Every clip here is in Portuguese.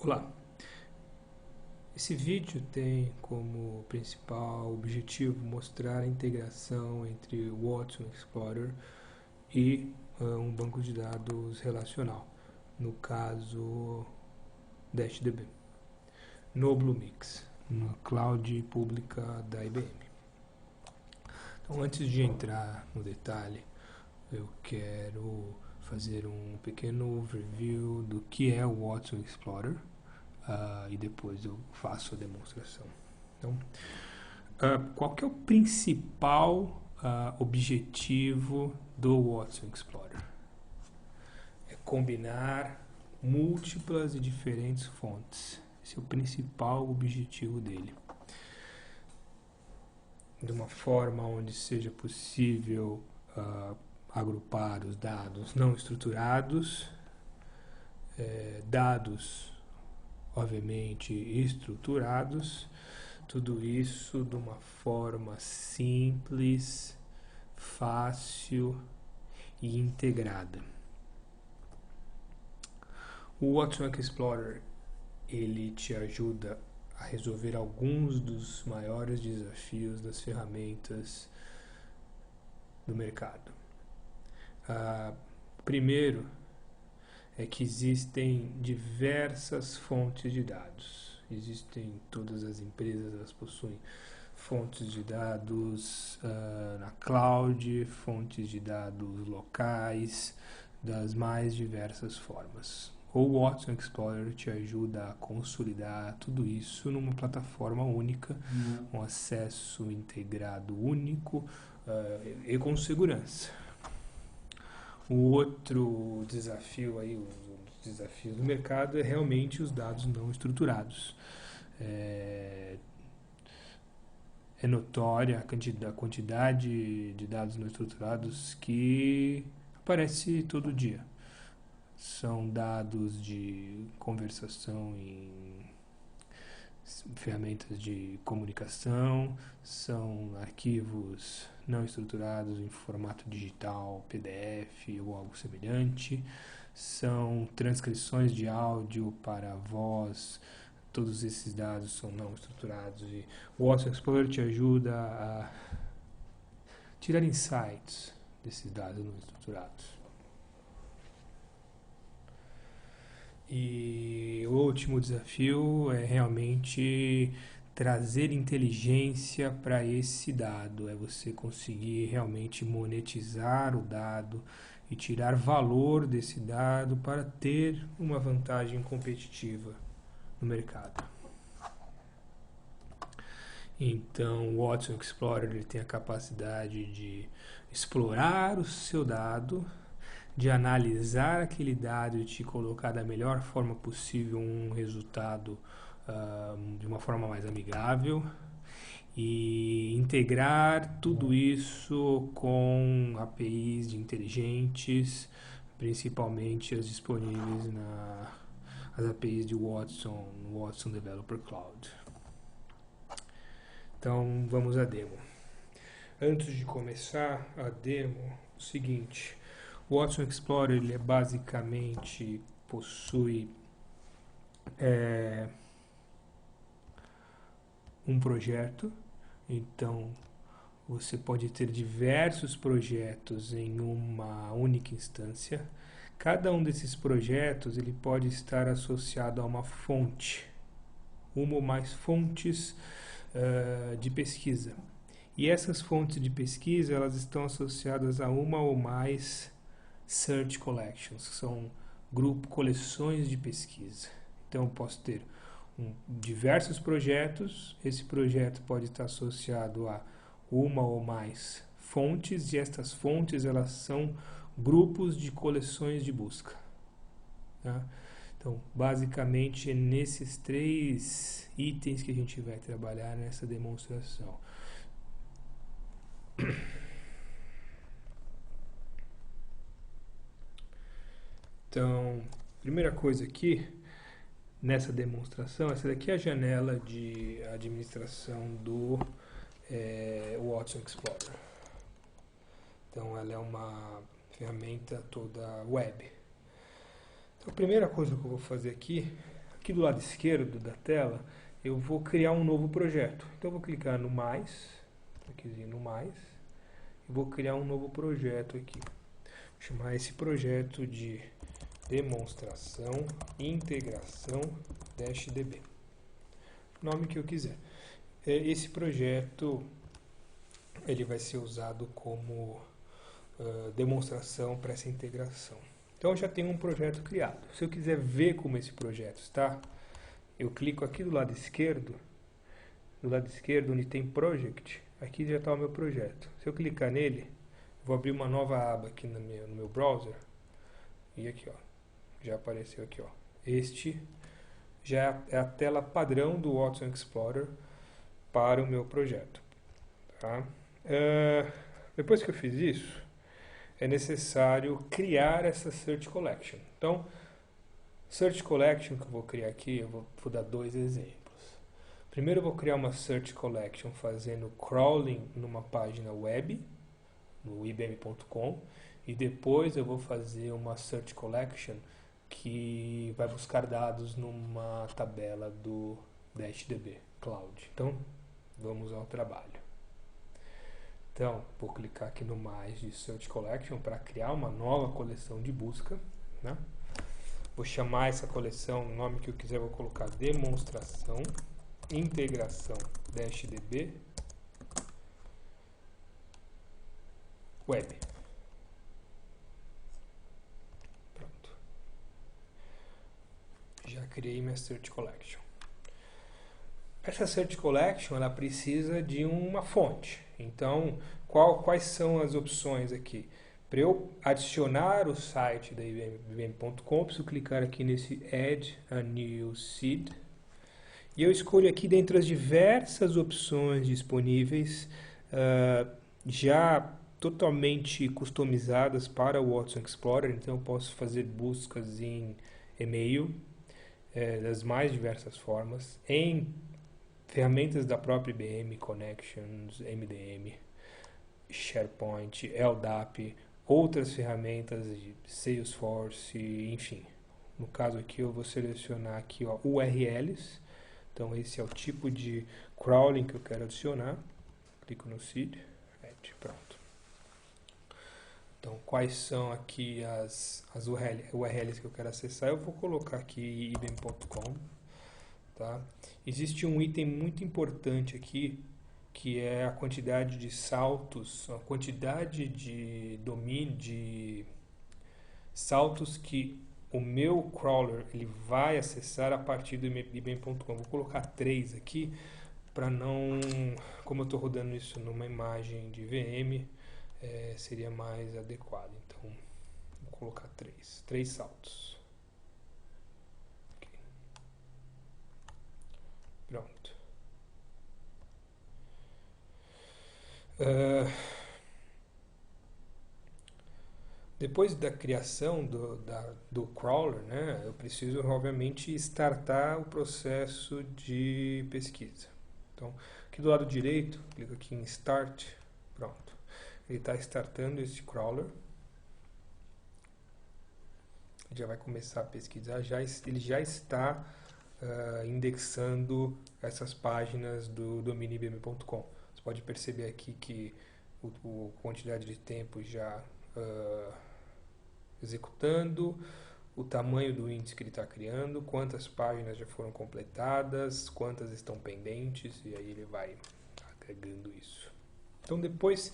Olá, esse vídeo tem como principal objetivo mostrar a integração entre o Watson Explorer e um banco de dados relacional, no caso DashDB, no Bluemix, na cloud pública da IBM. Então, antes de entrar no detalhe, eu quero fazer um pequeno overview do que é o Watson Explorer. E depois eu faço a demonstração. Então, qual que é o principal objetivo do Watson Explorer? É combinar múltiplas e diferentes fontes. Esse é o principal objetivo dele. De uma forma onde seja possível agrupar os dados não estruturados, dados obviamente estruturados, tudo isso de uma forma simples, fácil e integrada. O Watson Explorer ele te ajuda a resolver alguns dos maiores desafios das ferramentas do mercado. Primeiro é que existem diversas fontes de dados. Todas as empresas elas possuem fontes de dados na cloud, fontes de dados locais, das mais diversas formas. O Watson Explorer te ajuda a consolidar tudo isso numa plataforma única, um acesso integrado único e com segurança. O outro desafio aí, os desafios do mercado é realmente os dados não estruturados. É notória a quantidade de dados não estruturados que aparece todo dia. São dados de conversação em ferramentas de comunicação, são arquivos não estruturados em formato digital, PDF ou algo semelhante, são transcrições de áudio para voz, todos esses dados são não estruturados e o Watson Explorer te ajuda a tirar insights desses dados não estruturados. E o último desafio é realmente trazer inteligência para esse dado, é você conseguir realmente monetizar o dado e tirar valor desse dado para ter uma vantagem competitiva no mercado. Então, o Watson Explorer ele tem a capacidade de explorar o seu dado, de analisar aquele dado e te colocar da melhor forma possível um resultado de uma forma mais amigável e integrar tudo isso com APIs de inteligentes, principalmente as disponíveis as APIs de Watson Developer Cloud. Então vamos à demo. Antes de começar a demo, o seguinte: o Watson Explorer ele basicamente possui um projeto, então você pode ter diversos projetos em uma única instância. Cada um desses projetos ele pode estar associado a uma fonte, uma ou mais fontes de pesquisa. E essas fontes de pesquisa elas estão associadas a uma ou mais Search Collections, que são coleções de pesquisa. Então eu posso ter diversos projetos, esse projeto pode estar associado a uma ou mais fontes, e estas fontes elas são grupos de coleções de busca. Tá? Então, basicamente, é nesses 3 itens que a gente vai trabalhar nessa demonstração. Então, primeira coisa aqui, nessa demonstração, essa daqui é a janela de administração do Watson Explorer. Então, ela é uma ferramenta toda web. Então, a primeira coisa que eu vou fazer aqui aqui do lado esquerdo da tela, eu vou criar um novo projeto. Então eu vou clicar no mais, aqui no mais, e vou criar um novo projeto aqui. Vou chamar esse projeto de demonstração integração -db. Nome que eu quiser. Esse projeto ele vai ser usado como demonstração para essa integração. Então eu já tenho um projeto criado. Se eu quiser ver como esse projeto está, eu clico aqui do lado esquerdo onde tem Project, aqui já está o meu projeto. Se eu clicar nele, vou abrir uma nova aba aqui no meu browser, e aqui, ó, já apareceu aqui, ó. Este já é a tela padrão do Watson Explorer para o meu projeto. Tá? Depois que eu fiz isso, é necessário criar essa Search Collection. Então, Search Collection que eu vou criar aqui, eu vou dar dois exemplos. Primeiro eu vou criar uma Search Collection fazendo crawling numa página web, no ibm.com, e depois eu vou fazer uma Search Collection que vai buscar dados numa tabela do DashDB Cloud. Então, vamos ao trabalho. Então, vou clicar aqui no mais de Search Collection para criar uma nova coleção de busca, né? Vou chamar essa coleção, o nome que eu quiser, vou colocar demonstração, integração, -db, web. Pronto. Já criei minha Search Collection. Essa Search Collection, ela precisa de uma fonte. Então, quais são as opções aqui? Para eu adicionar o site da ibm.com, preciso clicar aqui nesse Add a New Seed. E eu escolho aqui dentre as diversas opções disponíveis, já totalmente customizadas para o Watson Explorer. Então, eu posso fazer buscas em e-mail, das mais diversas formas, em ferramentas da própria IBM, Connections, MDM, SharePoint, LDAP, outras ferramentas de Salesforce, enfim. No caso aqui eu vou selecionar aqui, ó, URLs. Então esse é o tipo de crawling que eu quero adicionar. Clico no seed, add, pronto. Então quais são aqui as URLs que eu quero acessar? Eu vou colocar aqui ibm.com. Tá? Existe um item muito importante aqui, que é a quantidade de saltos, a quantidade de domínio, de saltos que o meu crawler ele vai acessar a partir do ibm.com. Vou colocar 3 aqui, para não, como eu estou rodando isso numa imagem de VM, seria mais adequado. Então, vou colocar 3 saltos. Pronto. Depois da criação do crawler, né, eu preciso, obviamente, startar o processo de pesquisa. Então, aqui do lado direito, clico aqui em Start. Pronto. Ele está startando esse crawler. Ele já vai começar a pesquisar. Ele já está indexando essas páginas do domínio ibm.com. Você pode perceber aqui que a quantidade de tempo já executando, o tamanho do índice que ele está criando, quantas páginas já foram completadas, quantas estão pendentes, e aí ele vai agregando isso. Então, depois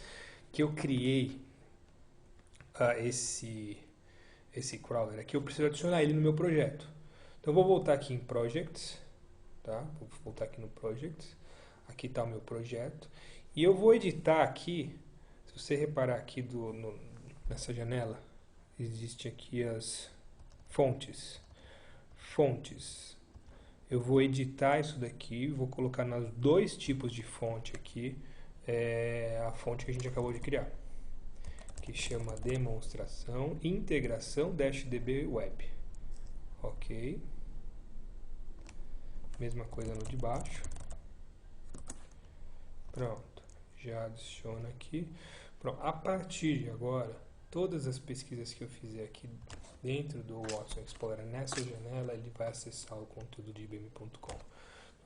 que eu criei esse crawler aqui, eu preciso adicionar ele no meu projeto. Então, eu vou voltar aqui em Projects, tá? Vou voltar aqui no Projects, aqui está o meu projeto, e eu vou editar aqui, se você reparar aqui nessa janela, existe aqui as fontes. Eu vou editar isso daqui, vou colocar nos 2 tipos de fonte aqui, a fonte que a gente acabou de criar, que chama demonstração integração -db web. Ok. Mesma coisa no de baixo. Pronto. Já adiciona aqui. Pronto. A partir de agora, todas as pesquisas que eu fizer aqui dentro do Watson Explorer nessa janela, ele vai acessar o conteúdo de ibm.com.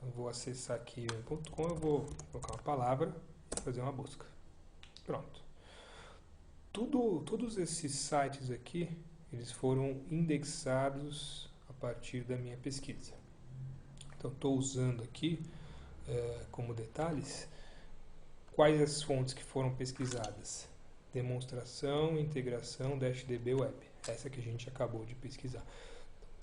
Eu vou acessar aqui ibm.com, eu vou colocar uma palavra e fazer uma busca. Pronto. Todos esses sites aqui, eles foram indexados a partir da minha pesquisa. Então, estou usando aqui como detalhes quais as fontes que foram pesquisadas. Demonstração, integração, DashDB Web. Essa que a gente acabou de pesquisar.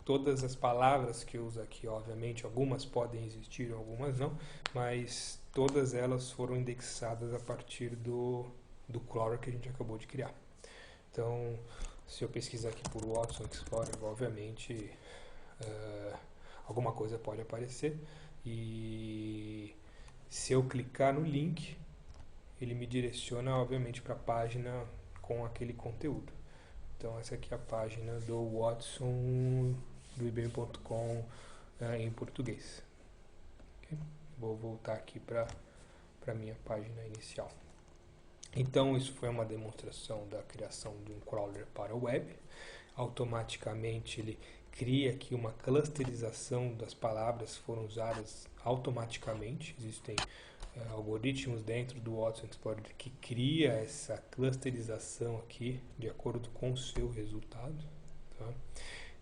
Todas as palavras que eu uso aqui, obviamente, algumas podem existir, algumas não, mas todas elas foram indexadas a partir do crawler que a gente acabou de criar. Então, se eu pesquisar aqui por Watson Explorer, obviamente, alguma coisa pode aparecer. E se eu clicar no link, ele me direciona, obviamente, para a página com aquele conteúdo. Então, essa aqui é a página do Watson, do ibm.com em português. Okay? Vou voltar aqui para a minha página inicial. Então, isso foi uma demonstração da criação de um crawler para o web. Automaticamente, ele cria aqui uma clusterização das palavras que foram usadas automaticamente. Existem algoritmos dentro do Watson Explorer que cria essa clusterização aqui de acordo com o seu resultado. Tá?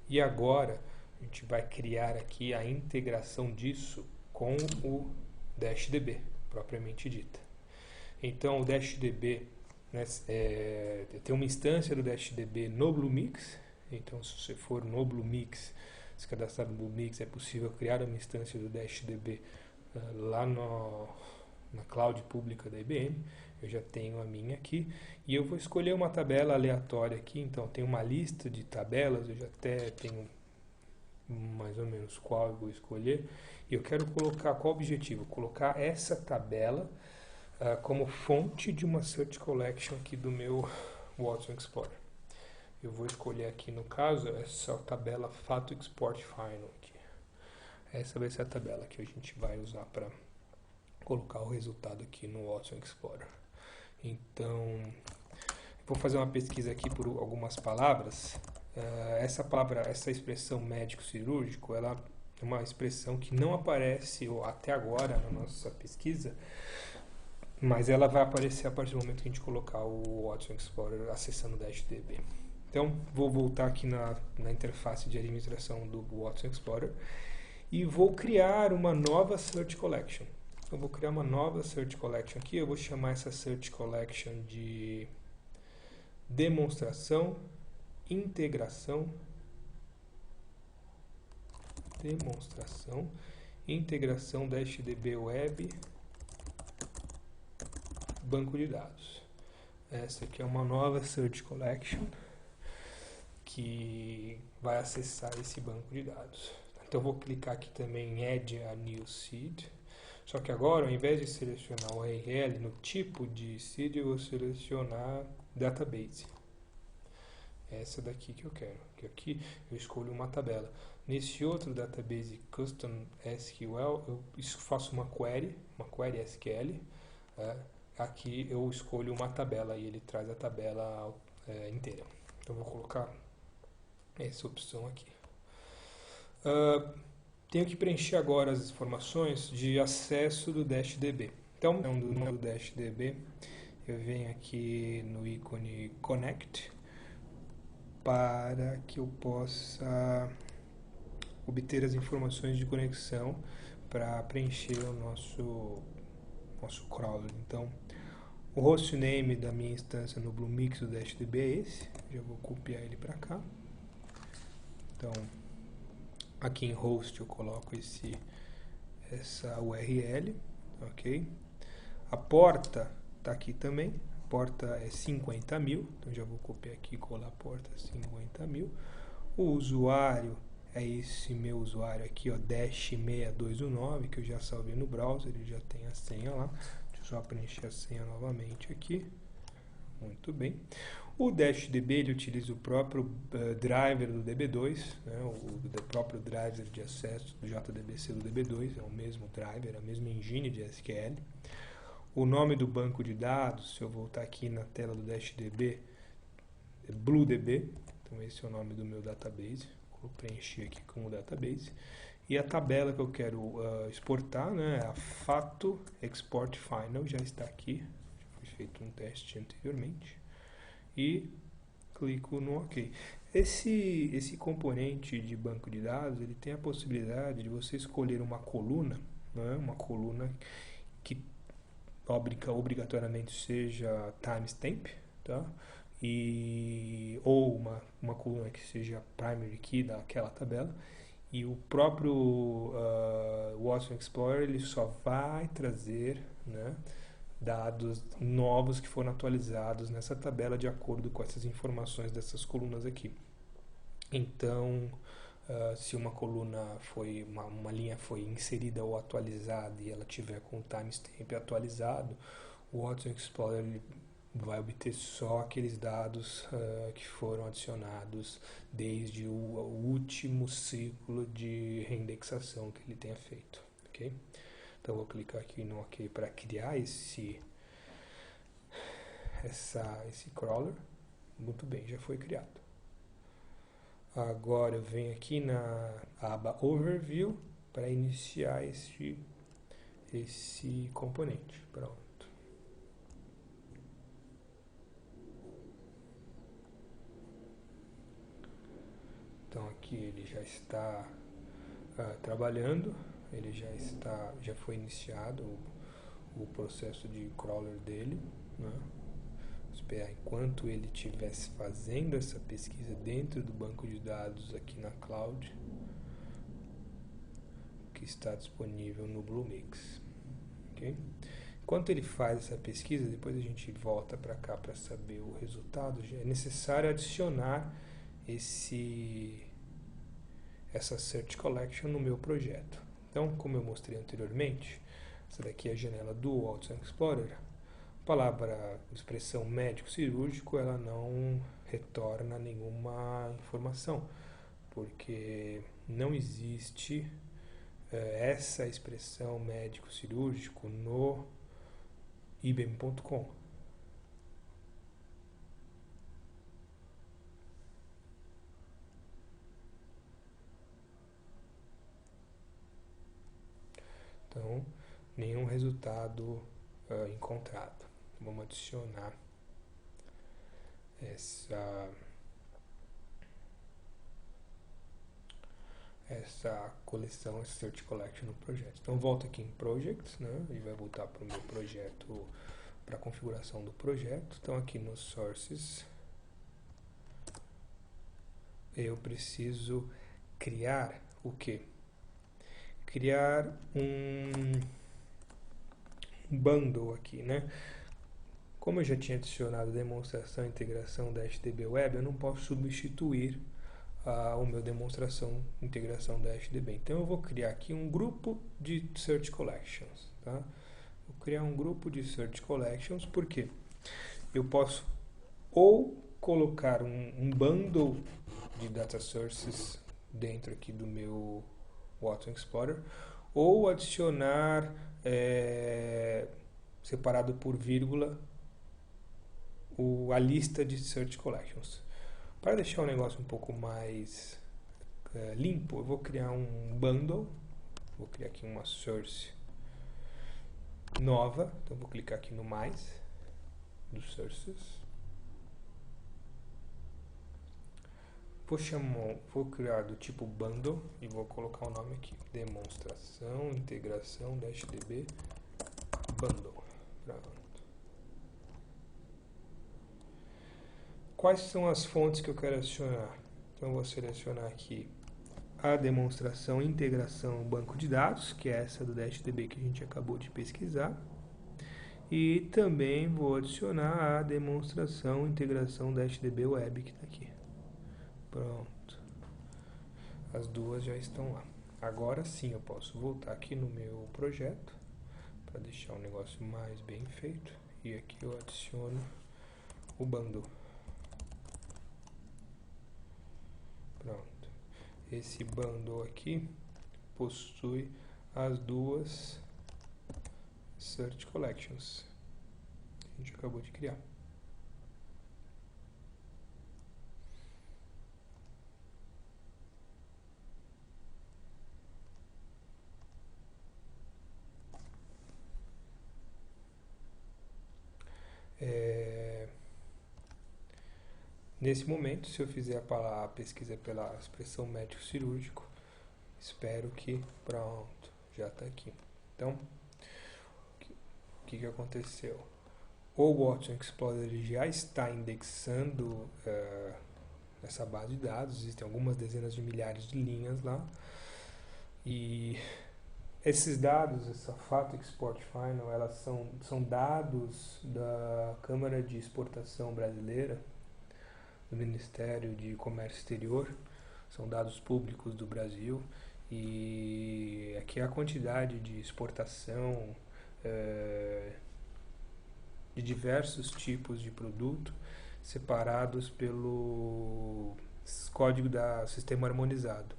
E agora, a gente vai criar aqui a integração disso com o DashDB, propriamente dita. Então, o DashDB, né, tem uma instância do DashDB no Bluemix. Então, se você for no Bluemix, se cadastrar no Bluemix, é possível criar uma instância do DashDB lá na cloud pública da IBM. Eu já tenho a minha aqui. E eu vou escolher uma tabela aleatória aqui. Então, tem uma lista de tabelas. Eu já até tenho mais ou menos qual eu vou escolher. E eu quero colocar, qual o objetivo? Colocar essa tabela como fonte de uma Search Collection aqui do meu Watson Explorer. Eu vou escolher aqui, no caso, essa tabela Fato Export Final aqui. Essa vai ser a tabela que a gente vai usar para colocar o resultado aqui no Watson Explorer. Então, vou fazer uma pesquisa aqui por algumas palavras. Essa palavra, essa expressão médico-cirúrgico, ela é uma expressão que não aparece até agora na nossa pesquisa, mas ela vai aparecer a partir do momento que a gente colocar o Watson Explorer acessando o DashDB. Então, vou voltar aqui na interface de administração do Watson Explorer e vou criar uma nova Search Collection. Eu vou criar uma nova Search Collection aqui. Eu vou chamar essa Search Collection de demonstração, integração, DashDB Web, banco de dados. Essa aqui é uma nova Search Collection que vai acessar esse banco de dados. Então eu vou clicar aqui também em Add a New Seed. Só que agora, ao invés de selecionar o URL no tipo de seed, eu vou selecionar Database. Essa daqui que eu quero. Que aqui eu escolho uma tabela. Nesse outro Database Custom SQL, eu faço uma query SQL. Aqui eu escolho uma tabela e ele traz a tabela inteira. Então eu vou colocar essa opção aqui. Tenho que preencher agora as informações de acesso do DashDB. Então, do DashDB, eu venho aqui no ícone Connect para que eu possa obter as informações de conexão para preencher o nosso crawler. Então, o hostname da minha instância no Bluemix do DashDB é esse. Já vou copiar ele para cá. Então, aqui em host eu coloco essa URL, ok? A porta está aqui também. A porta é 50.000, então já vou copiar aqui e colar a porta 50.000. O usuário é esse meu usuário aqui, ó, Dash6219, que eu já salvei no browser, ele já tem a senha lá. Deixa eu só preencher a senha novamente aqui. Muito bem. O DashDB ele utiliza o próprio driver do DB2, né, o próprio driver de acesso do JDBC do DB2, é o mesmo driver, a mesma engine de SQL. O nome do banco de dados, se eu voltar aqui na tela do DashDB, BlueDB, então esse é o nome do meu database, vou preencher aqui como database. E a tabela que eu quero exportar, né, é a Fato Export Final, já está aqui, já foi feito um teste anteriormente. E clico no OK. Esse componente de banco de dados, ele tem a possibilidade de você escolher uma coluna, né, uma coluna que obrigatoriamente seja timestamp, tá? Ou uma coluna que seja primary key daquela tabela. E o próprio Watson Explorer ele só vai trazer, né, dados novos que foram atualizados nessa tabela de acordo com essas informações dessas colunas aqui. Então, se uma coluna uma linha foi inserida ou atualizada e ela tiver com o timestamp atualizado, o Watson Explorer ele vai obter só aqueles dados que foram adicionados desde o último ciclo de reindexação que ele tenha feito, ok? Então vou clicar aqui no OK para criar esse crawler. Muito bem, já foi criado. Agora eu venho aqui na aba Overview para iniciar esse componente. Pronto. Então aqui ele já está trabalhando, ele já foi iniciado o processo de crawler dele, né? Vou esperar enquanto ele estivesse fazendo essa pesquisa dentro do banco de dados aqui na cloud, que está disponível no Bluemix, ok? Enquanto ele faz essa pesquisa, depois a gente volta para cá para saber o resultado. É necessário adicionar essa Search Collection no meu projeto. Então, como eu mostrei anteriormente, essa daqui é a janela do Watson Explorer. A palavra, expressão médico cirúrgico, ela não retorna nenhuma informação, porque não existe essa expressão médico cirúrgico no ibm.com. Então, nenhum resultado encontrado. Vamos adicionar essa coleção, esse Search Collection no projeto. Então, volto aqui em Projects, né? Ele vai voltar para o meu projeto, para a configuração do projeto. Então, aqui no Sources, eu preciso criar o quê? Criar um bundle aqui, né? Como eu já tinha adicionado a demonstração e integração da HDB Web, eu não posso substituir o meu demonstração e integração da HDB. Então eu vou criar aqui um grupo de Search Collections, tá? Vou criar um grupo de Search Collections porque eu posso ou colocar um bundle de data sources dentro aqui do meu Watson Explorer, ou adicionar separado por vírgula a lista de Search Collections. Para deixar o negócio um pouco mais limpo, eu vou criar um bundle, vou criar aqui uma source nova, então vou clicar aqui no mais, dos sources. Vou criar do tipo bundle e vou colocar o nome aqui, demonstração, integração, -db, bundle. Pronto. Quais são as fontes que eu quero adicionar? Então eu vou selecionar aqui a demonstração, integração, banco de dados, que é essa do DashDB que a gente acabou de pesquisar. E também vou adicionar a demonstração, integração DashDB Web, que está aqui. Pronto. As duas já estão lá. Agora sim eu posso voltar aqui no meu projeto para deixar o negócio mais bem feito. E aqui eu adiciono o bundle. Pronto. Esse bundle aqui possui as duas Search Collections que a gente acabou de criar. Nesse momento, se eu fizer a pesquisa pela expressão médico cirúrgico, espero que pronto, já está aqui. Então, o que aconteceu? O Watson Explorer ele já está indexando essa base de dados, existem algumas dezenas de milhares de linhas lá, e esses dados, essa FAT Export Final, elas são dados da Câmara de Exportação Brasileira, do Ministério de Comércio Exterior, são dados públicos do Brasil, e aqui a quantidade de exportação de diversos tipos de produto separados pelo código da Sistema Harmonizado.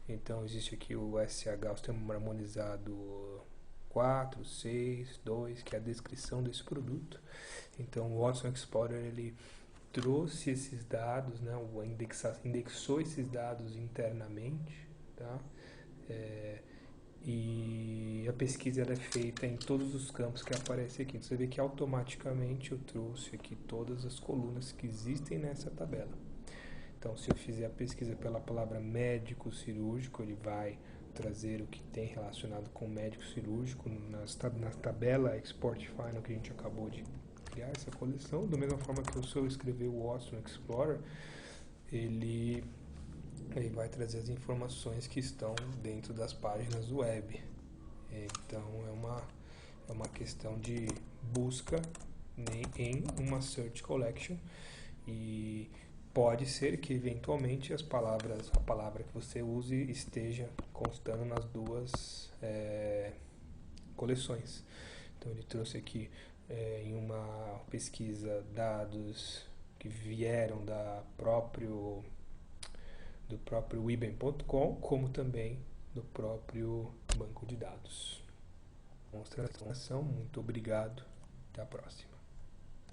Então existe aqui o SH, o Sistema Harmonizado 4, 6, 2, que é a descrição desse produto. Então o Watson Explorer ele trouxe esses dados, né, indexou esses dados internamente, tá? E a pesquisa ela é feita em todos os campos que aparecem aqui. Então, você vê que automaticamente eu trouxe aqui todas as colunas que existem nessa tabela. Então, se eu fizer a pesquisa pela palavra médico cirúrgico, ele vai trazer o que tem relacionado com médico cirúrgico na tabela Export Final que a gente acabou de criar essa coleção. Da mesma forma que se eu escrever o Watson Explorer, ele vai trazer as informações que estão dentro das páginas web. Então é uma questão de busca em uma Search Collection, e pode ser que eventualmente a palavra que você use esteja constando nas duas coleções. Então ele trouxe aqui em uma pesquisa dados que vieram do próprio Wibem.com, como também do próprio banco de dados. Demonstração, muito obrigado, até a próxima.